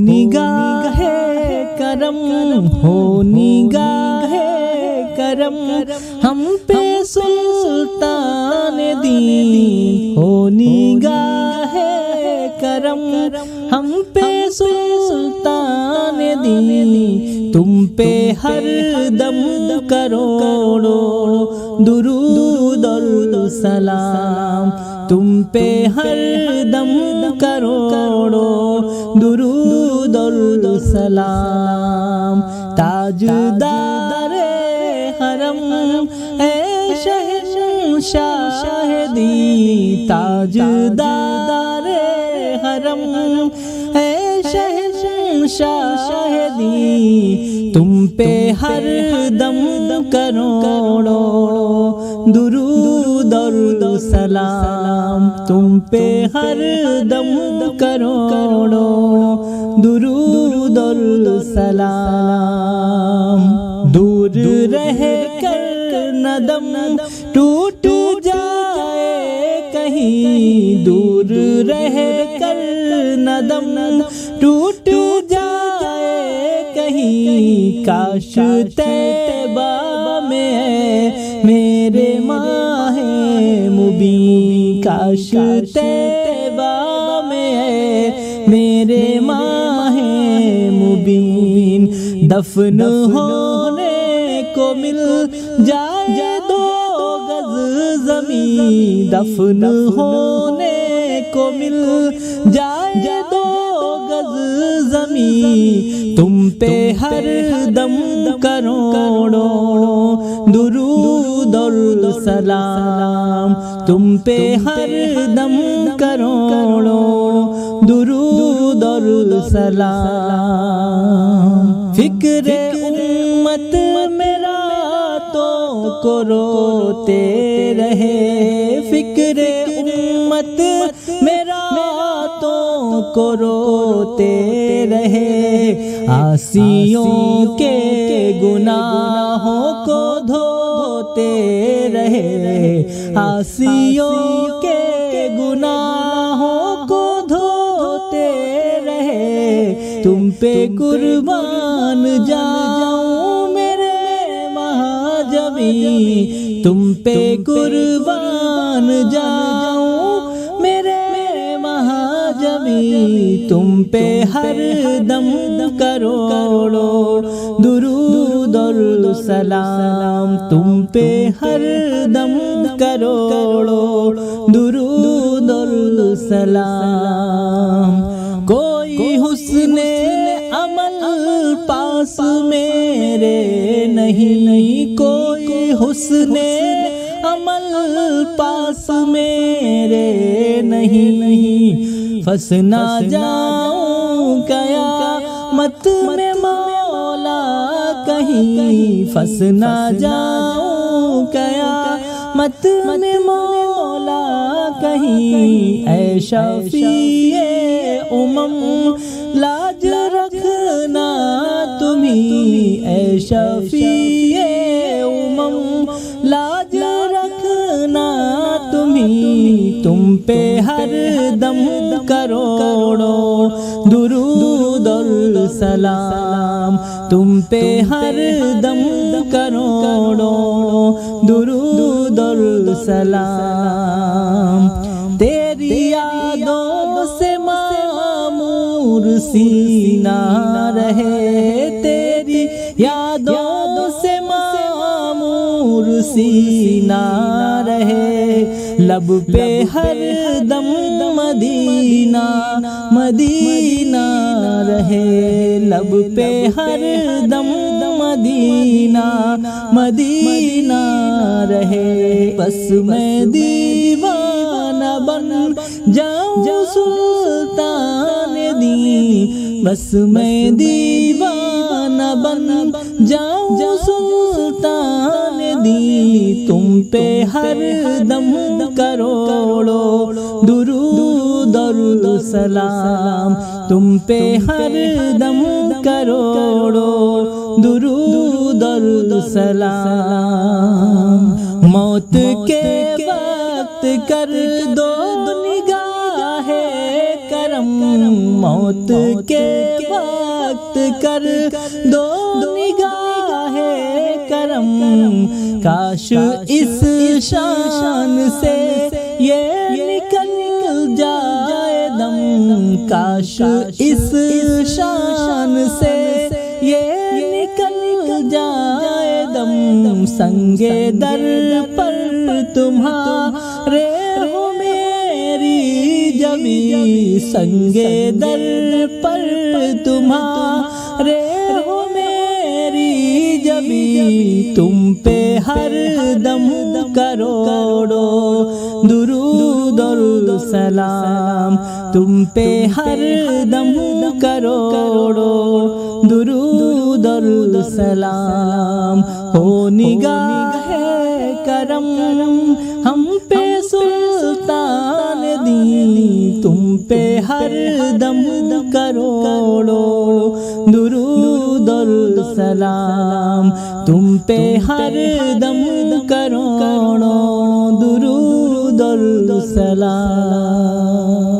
نگاہ کرم، ہو نگاہ کرم ہم پہ سلطان دین، ہو نگاہ کرم ہم پہ سلطان دین، تم پہ ہر دم کروڑوں درود اور سلام، تم پہ ہر دم کروڑوں درود اور سلام، تاجدار حرم اے شہنشاہ دی، تاجدار حرم اے شہنشاہ دی، تم پہ ہر دم کروڑوں درود اور سلام، تم پہ ہر دم کروڑوں درود اور سلام، دور رہ کر نہ دم ٹوٹ جائے کہیں، دور رہ کر نہ دم ٹوٹ جائے کہیں، کاش طیبہ میں ہے میرے ماہ مبین، کاش طیبہ میں ہے میرے ماہ مبین، دفن ہونے کو مل جائے 2 گز زمین، دفن ہونے کو مل جائے 2 گز زمین، تم پہ ہر دم کروڑوں درود اور سلام، تم پہ ہر دم کروڑوں درود اور سلام، فکر امت میرا تو کو روتے رہے، فکر امت میرا تو کو روتے رہے، عاصیوں کے گناہوں کو دھوتے رہے، عاصیوں کے گناہوں کو دھوتے رہے، تم پہ قربان جاؤں میرے مہاجبی، تم پہ قربان جاؤں میرے مہاجبی، تم پہ ہر دم کروڑوں درود اور سلام، تم پہ ہر دم کروڑوں درود اور سلام، کوئی حسن عمل پاس میرے نہیں، کوئی حسن عمل پاس میرے نہیں، پھنس نہ جاؤں قیامت میں مولا کہیں، پھنس نہ جاؤں قیامت میں مولا کہیں، اے شفیع لاج رکھنا تمہیں، اے شفیع لاج رکھنا تمہیں، تم پہ ہر دم کروڑوں درود اور سلام، تم پہ ہر دم کروڑوں درود اور سلام، تیری یادوں سے معمور سینہ رہے، تیری یادوں سے معمور سینہ رہے، لب پہ ہر دم مدینہ مدینہ رہے، لب پہ ہر دم مدینہ مدینہ رہے، بس میں دیوانہ بن جاؤں سلطان دین، بس میں دیوانہ بن جاؤں سلطان دین، تم پہ ہر دم کروڑوں درود اور سلام، تم پہ ہر دم کروڑوں درود اور سلام، موت کے وقت کر دو نگاہ کرم، موت موت کے وقت کر دو نگاہ کرم، کاش اس شان سے یہ نکل جائے دم، کاش اس شان سے یہ نکل جائے دم، سنگے در پر تمہارے ہو میری جبی، سنگے در پر تمہارے ہو میری جبی، تم پہ ہر دم کروڑوں درود اور سلام، تم پہ ہر دم کروڑوں درود اور سلام، ہو نگاہ کرم ہم پہ سلطان دین، تم پہ ہر دم کروڑوں درود اور سلام، تم پہ ہر دم کروڑوں درود اور سلام۔